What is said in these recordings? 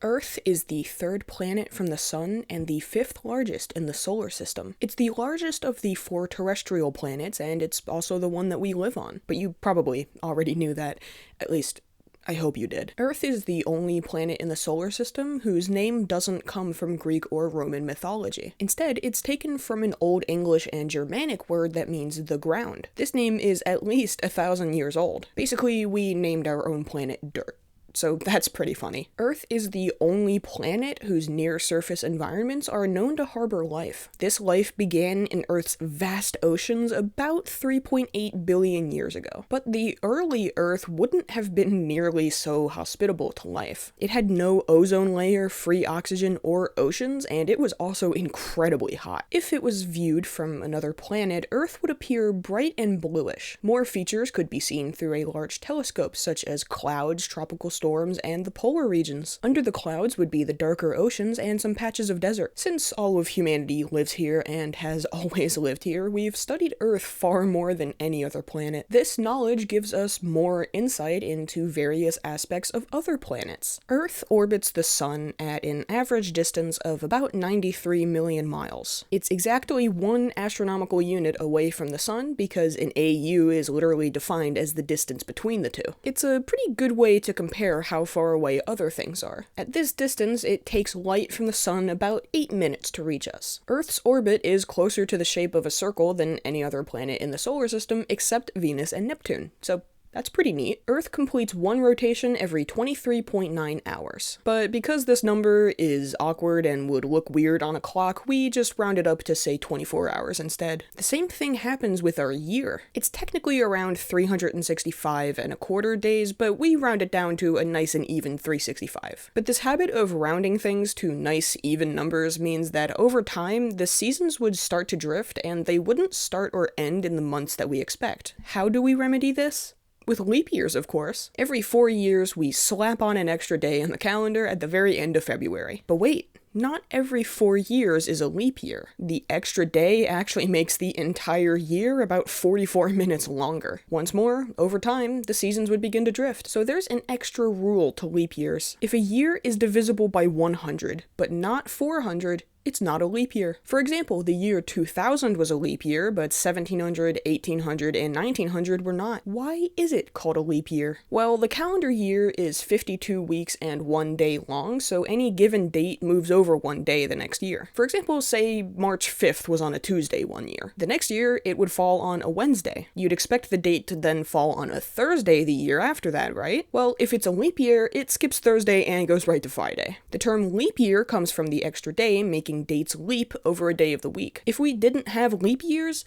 Earth is the third planet from the Sun and the fifth largest in the solar system. It's the largest of the 4 terrestrial planets, and it's also the one that we live on. But you probably already knew that. At least, I hope you did. Earth is the only planet in the solar system whose name doesn't come from Greek or Roman mythology. Instead, it's taken from an Old English and Germanic word that means the ground. This name is at least 1,000 years old. Basically, we named our own planet Dirt. So that's pretty funny. Earth is the only planet whose near-surface environments are known to harbor life. This life began in Earth's vast oceans about 3.8 billion years ago. But the early Earth wouldn't have been nearly so hospitable to life. It had no ozone layer, free oxygen, or oceans, and it was also incredibly hot. If it was viewed from another planet, Earth would appear bright and bluish. More features could be seen through a large telescope, such as clouds, tropical storms, and the polar regions. Under the clouds would be the darker oceans and some patches of desert. Since all of humanity lives here and has always lived here, we've studied Earth far more than any other planet. This knowledge gives us more insight into various aspects of other planets. Earth orbits the Sun at an average distance of about 93 million miles. It's exactly 1 astronomical unit away from the Sun because an AU is literally defined as the distance between the two. It's a pretty good way to compare how far away other things are. At this distance, it takes light from the Sun about 8 minutes to reach us. Earth's orbit is closer to the shape of a circle than any other planet in the solar system except Venus and Neptune, so that's pretty neat. Earth completes 1 rotation every 23.9 hours. But because this number is awkward and would look weird on a clock, we just round it up to say 24 hours instead. The same thing happens with our year. It's technically around 365 and a quarter days, but we round it down to a nice and even 365. But this habit of rounding things to nice, even numbers means that over time, the seasons would start to drift and they wouldn't start or end in the months that we expect. How do we remedy this? With leap years, of course. Every 4 years, we slap on an extra day in the calendar at the very end of February. But wait, not every 4 years is a leap year. The extra day actually makes the entire year about 44 minutes longer. Once more, over time, the seasons would begin to drift. So there's an extra rule to leap years. If a year is divisible by 100, but not 400, it's not a leap year. For example, the year 2000 was a leap year, but 1700, 1800, and 1900 were not. Why is it called a leap year? Well, the calendar year is 52 weeks and 1 day long, so any given date moves over 1 day the next year. For example, say March 5th was on a Tuesday one year. The next year, it would fall on a Wednesday. You'd expect the date to then fall on a Thursday the year after that, right? Well, if it's a leap year, it skips Thursday and goes right to Friday. The term leap year comes from the extra day, making dates leap over a day of the week. If we didn't have leap years,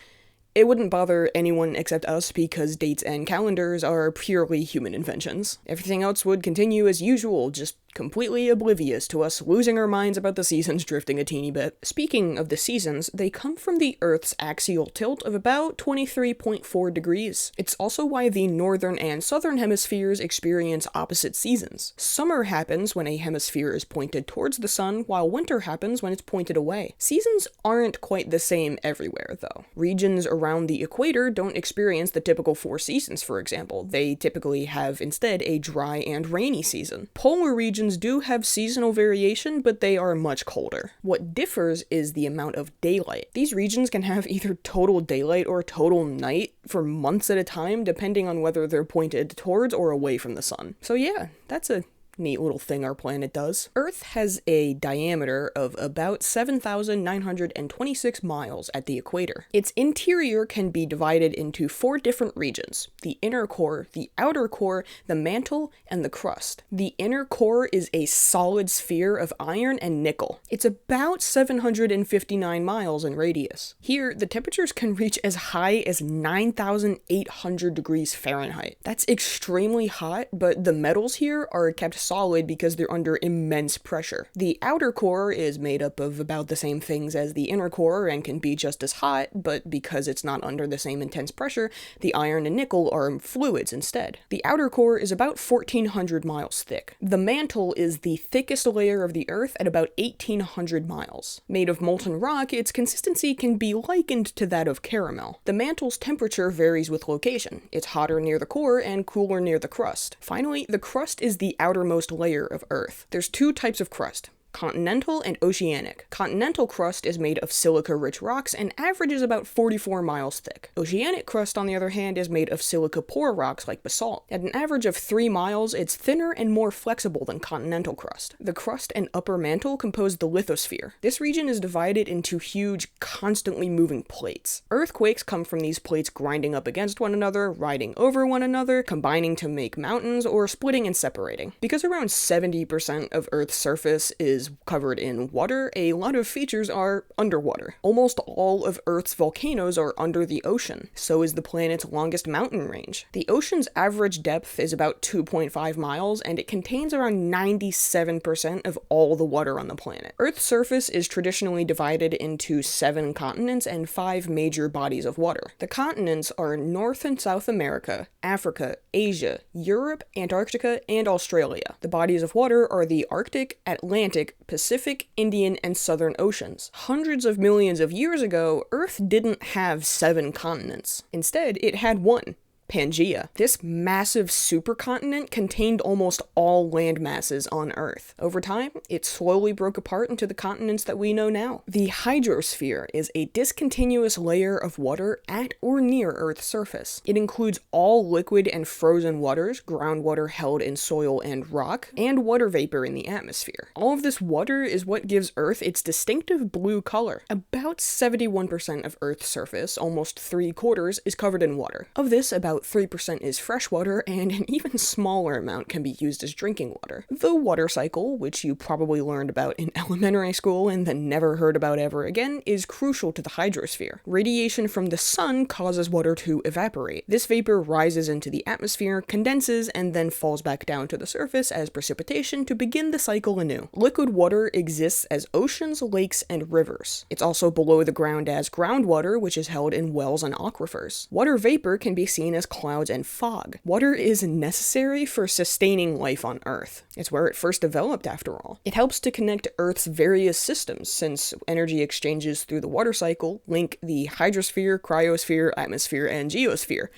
it wouldn't bother anyone except us because dates and calendars are purely human inventions. Everything else would continue as usual, just completely oblivious to us losing our minds about the seasons drifting a teeny bit. Speaking of the seasons, they come from the Earth's axial tilt of about 23.4 degrees. It's also why the northern and southern hemispheres experience opposite seasons. Summer happens when a hemisphere is pointed towards the sun, while winter happens when it's pointed away. Seasons aren't quite the same everywhere, though. Regions around the equator don't experience the typical 4 seasons, for example. They typically have instead a dry and rainy season. Polar regions do have seasonal variation, but they are much colder. What differs is the amount of daylight. These regions can have either total daylight or total night for months at a time, depending on whether they're pointed towards or away from the sun. So yeah, that's a neat little thing our planet does. Earth has a diameter of about 7,926 miles at the equator. Its interior can be divided into 4 different regions: the inner core, the outer core, the mantle, and the crust. The inner core is a solid sphere of iron and nickel. It's about 759 miles in radius. Here, the temperatures can reach as high as 9,800 degrees Fahrenheit. That's extremely hot, but the metals here are kept solid because they're under immense pressure. The outer core is made up of about the same things as the inner core and can be just as hot, but because it's not under the same intense pressure, the iron and nickel are fluids instead. The outer core is about 1,400 miles thick. The mantle is the thickest layer of the Earth at about 1,800 miles. Made of molten rock, its consistency can be likened to that of caramel. The mantle's temperature varies with location. It's hotter near the core and cooler near the crust. Finally, the crust is the outermost outermost layer of Earth. There's two types of crust: continental and oceanic. Continental crust is made of silica-rich rocks and averages about 44 miles thick. Oceanic crust, on the other hand, is made of silica-poor rocks like basalt. At an average of 3 miles, it's thinner and more flexible than continental crust. The crust and upper mantle compose the lithosphere. This region is divided into huge, constantly moving plates. Earthquakes come from these plates grinding up against one another, riding over one another, combining to make mountains, or splitting and separating. Because around 70% of Earth's surface is covered in water, a lot of features are underwater. Almost all of Earth's volcanoes are under the ocean. So is the planet's longest mountain range. The ocean's average depth is about 2.5 miles, and it contains around 97% of all the water on the planet. Earth's surface is traditionally divided into 7 continents and 5 major bodies of water. The continents are North and South America, Africa, Asia, Europe, Antarctica, and Australia. The bodies of water are the Arctic, Atlantic, Pacific, Indian, and Southern Oceans. Hundreds of millions of years ago, Earth didn't have 7 continents. Instead, it had one: Pangaea. This massive supercontinent contained almost all land masses on Earth. Over time, it slowly broke apart into the continents that we know now. The hydrosphere is a discontinuous layer of water at or near Earth's surface. It includes all liquid and frozen waters, groundwater held in soil and rock, and water vapor in the atmosphere. All of this water is what gives Earth its distinctive blue color. About 71% of Earth's surface, almost 3/4, is covered in water. Of this, about 3% is freshwater, and an even smaller amount can be used as drinking water. The water cycle, which you probably learned about in elementary school and then never heard about ever again, is crucial to the hydrosphere. Radiation from the sun causes water to evaporate. This vapor rises into the atmosphere, condenses, and then falls back down to the surface as precipitation to begin the cycle anew. Liquid water exists as oceans, lakes, and rivers. It's also below the ground as groundwater, which is held in wells and aquifers. Water vapor can be seen as clouds and fog. Water is necessary for sustaining life on Earth. It's where it first developed, after all. It helps to connect Earth's various systems, since energy exchanges through the water cycle link the hydrosphere, cryosphere, atmosphere, and geosphere.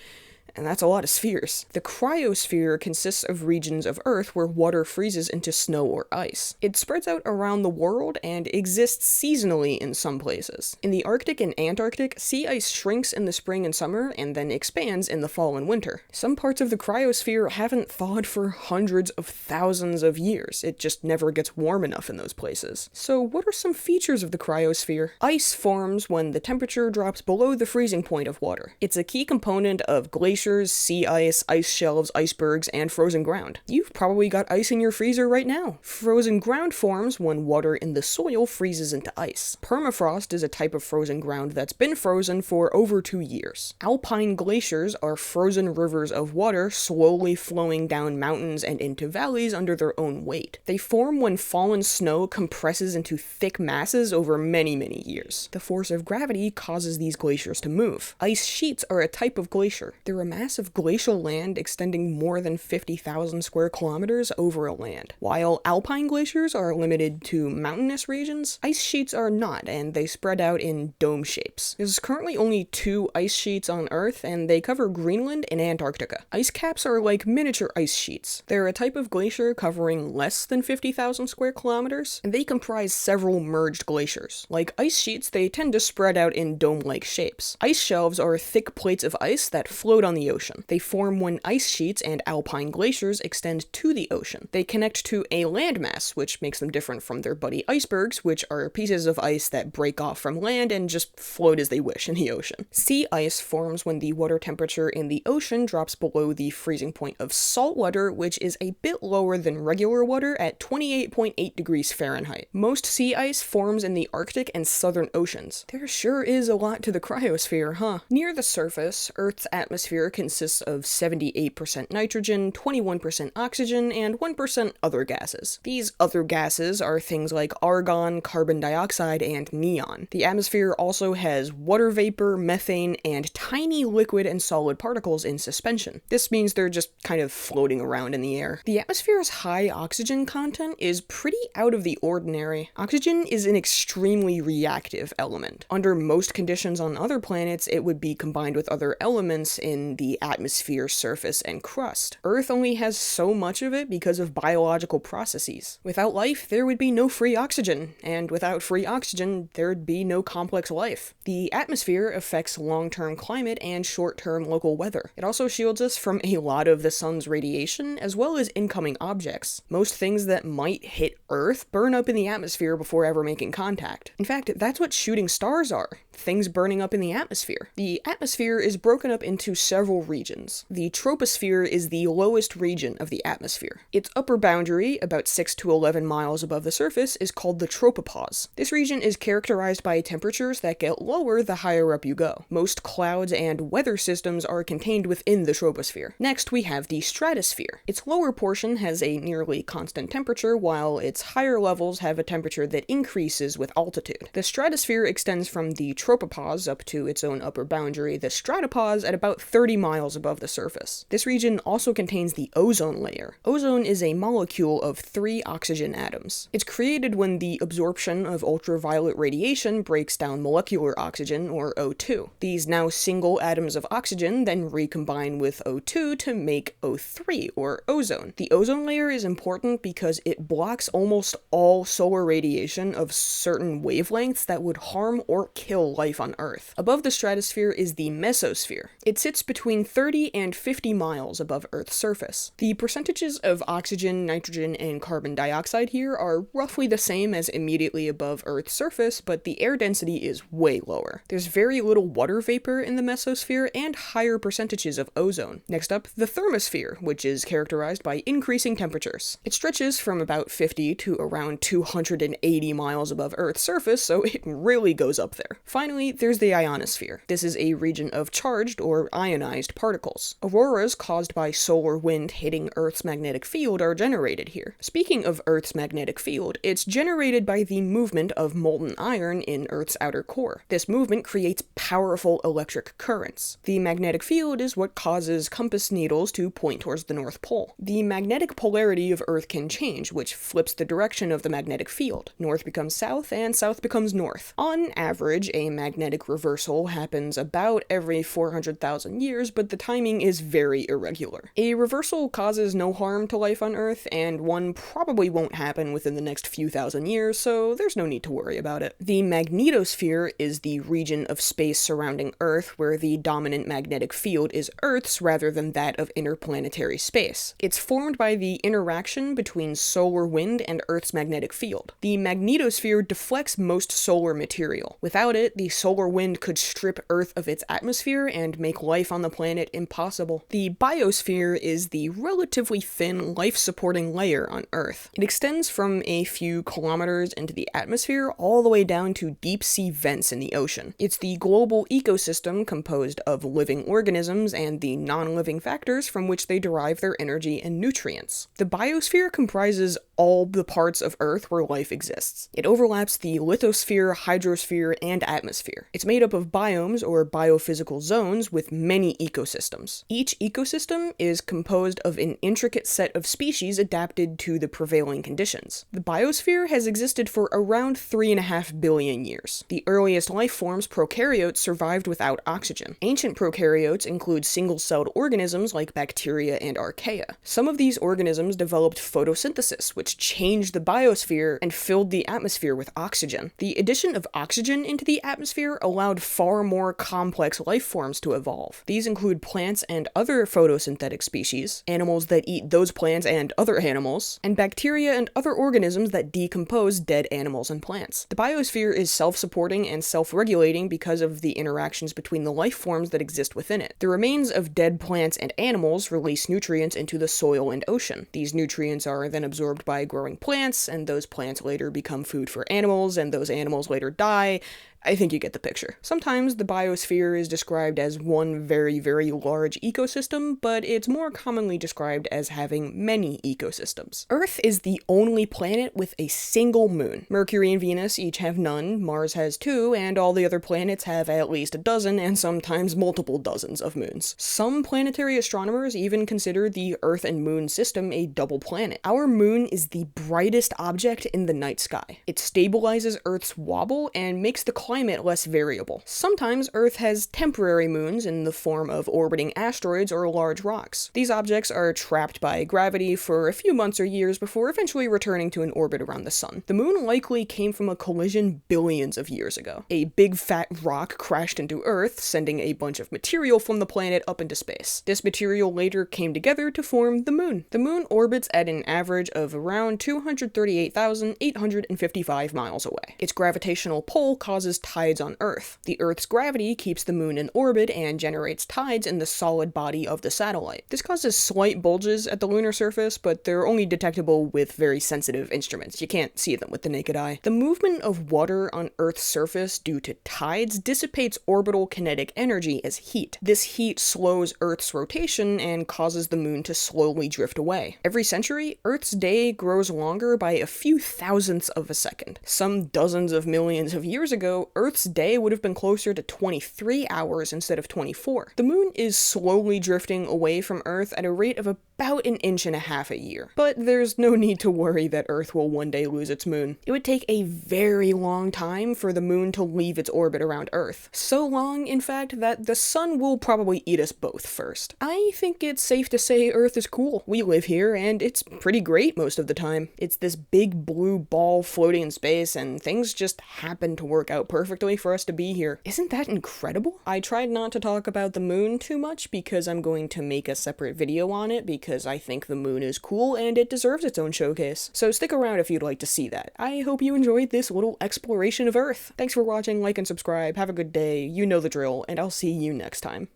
And that's a lot of spheres. The cryosphere consists of regions of Earth where water freezes into snow or ice. It spreads out around the world and exists seasonally in some places. In the Arctic and Antarctic, sea ice shrinks in the spring and summer and then expands in the fall and winter. Some parts of the cryosphere haven't thawed for hundreds of thousands of years. It just never gets warm enough in those places. So what are some features of the cryosphere? Ice forms when the temperature drops below the freezing point of water. It's a key component of glaciers, sea ice, ice shelves, icebergs, and frozen ground. You've probably got ice in your freezer right now. Frozen ground forms when water in the soil freezes into ice. Permafrost is a type of frozen ground that's been frozen for over 2 years. Alpine glaciers are frozen rivers of water slowly flowing down mountains and into valleys under their own weight. They form when fallen snow compresses into thick masses over many, many years. The force of gravity causes these glaciers to move. Ice sheets are a type of glacier. They're a mass of glacial land extending more than 50,000 square kilometers over a land. While alpine glaciers are limited to mountainous regions, ice sheets are not, and they spread out in dome shapes. There's currently only 2 ice sheets on Earth, and they cover Greenland and Antarctica. Ice caps are like miniature ice sheets. They're a type of glacier covering less than 50,000 square kilometers, and they comprise several merged glaciers. Like ice sheets, they tend to spread out in dome-like shapes. Ice shelves are thick plates of ice that float on the ocean. They form when ice sheets and alpine glaciers extend to the ocean. They connect to a landmass, which makes them different from their buddy icebergs, which are pieces of ice that break off from land and just float as they wish in the ocean. Sea ice forms when the water temperature in the ocean drops below the freezing point of salt water, which is a bit lower than regular water at 28.8 degrees Fahrenheit. Most sea ice forms in the Arctic and Southern Oceans. There sure is a lot to the cryosphere, huh? Near the surface, Earth's atmosphere consists of 78% nitrogen, 21% oxygen, and 1% other gases. These other gases are things like argon, carbon dioxide, and neon. The atmosphere also has water vapor, methane, and tiny liquid and solid particles in suspension. This means they're just kind of floating around in the air. The atmosphere's high oxygen content is pretty out of the ordinary. Oxygen is an extremely reactive element. Under most conditions on other planets, it would be combined with other elements in the atmosphere, surface, and crust. Earth only has so much of it because of biological processes. Without life, there would be no free oxygen, and without free oxygen, there'd be no complex life. The atmosphere affects long-term climate and short-term local weather. It also shields us from a lot of the sun's radiation, as well as incoming objects. Most things that might hit Earth burn up in the atmosphere before ever making contact. In fact, that's what shooting stars are. Things burning up in the atmosphere. The atmosphere is broken up into several regions. The troposphere is the lowest region of the atmosphere. Its upper boundary, about 6 to 11 miles above the surface, is called the tropopause. This region is characterized by temperatures that get lower the higher up you go. Most clouds and weather systems are contained within the troposphere. Next, we have the stratosphere. Its lower portion has a nearly constant temperature, while its higher levels have a temperature that increases with altitude. The stratosphere extends from the tropopause up to its own upper boundary, the stratopause, at about 30 miles above the surface. This region also contains the ozone layer. Ozone is a molecule of 3 oxygen atoms. It's created when the absorption of ultraviolet radiation breaks down molecular oxygen, or O2. These now single atoms of oxygen then recombine with O2 to make O3, or ozone. The ozone layer is important because it blocks almost all solar radiation of certain wavelengths that would harm or kill life on Earth. Above the stratosphere is the mesosphere. It sits between 30 and 50 miles above Earth's surface. The percentages of oxygen, nitrogen, and carbon dioxide here are roughly the same as immediately above Earth's surface, but the air density is way lower. There's very little water vapor in the mesosphere and higher percentages of ozone. Next up, the thermosphere, which is characterized by increasing temperatures. It stretches from about 50 to around 280 miles above Earth's surface, so it really goes up there. Finally, there's the ionosphere. This is a region of charged or ionized particles. Auroras caused by solar wind hitting Earth's magnetic field are generated here. Speaking of Earth's magnetic field, it's generated by the movement of molten iron in Earth's outer core. This movement creates powerful electric currents. The magnetic field is what causes compass needles to point towards the North Pole. The magnetic polarity of Earth can change, which flips the direction of the magnetic field. North becomes south, and south becomes north. On average, a magnetic reversal happens about every 400,000 years, but the timing is very irregular. A reversal causes no harm to life on Earth, and one probably won't happen within the next few thousand years, so there's no need to worry about it. The magnetosphere is the region of space surrounding Earth where the dominant magnetic field is Earth's rather than that of interplanetary space. It's formed by the interaction between solar wind and Earth's magnetic field. The magnetosphere deflects most solar material. Without it, the solar wind could strip Earth of its atmosphere and make life on the planet impossible. The biosphere is the relatively thin, life-supporting layer on Earth. It extends from a few kilometers into the atmosphere all the way down to deep-sea vents in the ocean. It's the global ecosystem composed of living organisms and the non-living factors from which they derive their energy and nutrients. The biosphere comprises all the parts of Earth where life exists. It overlaps the lithosphere, hydrosphere, and atmosphere. It's made up of biomes, or biophysical zones, with many ecosystems. Each ecosystem is composed of an intricate set of species adapted to the prevailing conditions. The biosphere has existed for around 3.5 billion years. The earliest life forms, prokaryotes, survived without oxygen. Ancient prokaryotes include single-celled organisms like bacteria and archaea. Some of these organisms developed photosynthesis, which changed the biosphere and filled the atmosphere with oxygen. The addition of oxygen into the atmosphere allowed far more complex life forms to evolve. These include plants and other photosynthetic species, animals that eat those plants and other animals, and bacteria and other organisms that decompose dead animals and plants. The biosphere is self-supporting and self-regulating because of the interactions between the life forms that exist within it. The remains of dead plants and animals release nutrients into the soil and ocean. These nutrients are then absorbed by growing plants, and those plants later become food for animals, and those animals later die. I think you get the picture. Sometimes the biosphere is described as one very, very large ecosystem, but it's more commonly described as having many ecosystems. Earth is the only planet with a single moon. Mercury and Venus each have none, Mars has 2, and all the other planets have at least a dozen and sometimes multiple dozens of moons. Some planetary astronomers even consider the Earth and Moon system a double planet. Our moon is the brightest object in the night sky. It stabilizes Earth's wobble and makes the climate climate less variable. Sometimes Earth has temporary moons in the form of orbiting asteroids or large rocks. These objects are trapped by gravity for a few months or years before eventually returning to an orbit around the sun. The moon likely came from a collision billions of years ago. A big fat rock crashed into Earth, sending a bunch of material from the planet up into space. This material later came together to form the moon. The moon orbits at an average of around 238,855 miles away. Its gravitational pull causes tides on Earth. The Earth's gravity keeps the moon in orbit and generates tides in the solid body of the satellite. This causes slight bulges at the lunar surface, but they're only detectable with very sensitive instruments. You can't see them with the naked eye. The movement of water on Earth's surface due to tides dissipates orbital kinetic energy as heat. This heat slows Earth's rotation and causes the moon to slowly drift away. Every century, Earth's day grows longer by a few thousandths of a second. Some dozens of millions of years ago, Earth's day would have been closer to 23 hours instead of 24. The moon is slowly drifting away from Earth at a rate of about an inch and a half a year. But there's no need to worry that Earth will one day lose its moon. It would take a very long time for the moon to leave its orbit around Earth. So long, in fact, that the sun will probably eat us both first. I think it's safe to say Earth is cool. We live here, and it's pretty great most of the time. It's this big blue ball floating in space, and things just happen to work out perfectly for us to be here. Isn't that incredible? I tried not to talk about the moon too much because I'm going to make a separate video on it because I think the moon is cool and it deserves its own showcase. So stick around if you'd like to see that. I hope you enjoyed this little exploration of Earth. Thanks for watching, like and subscribe, have a good day, you know the drill, and I'll see you next time.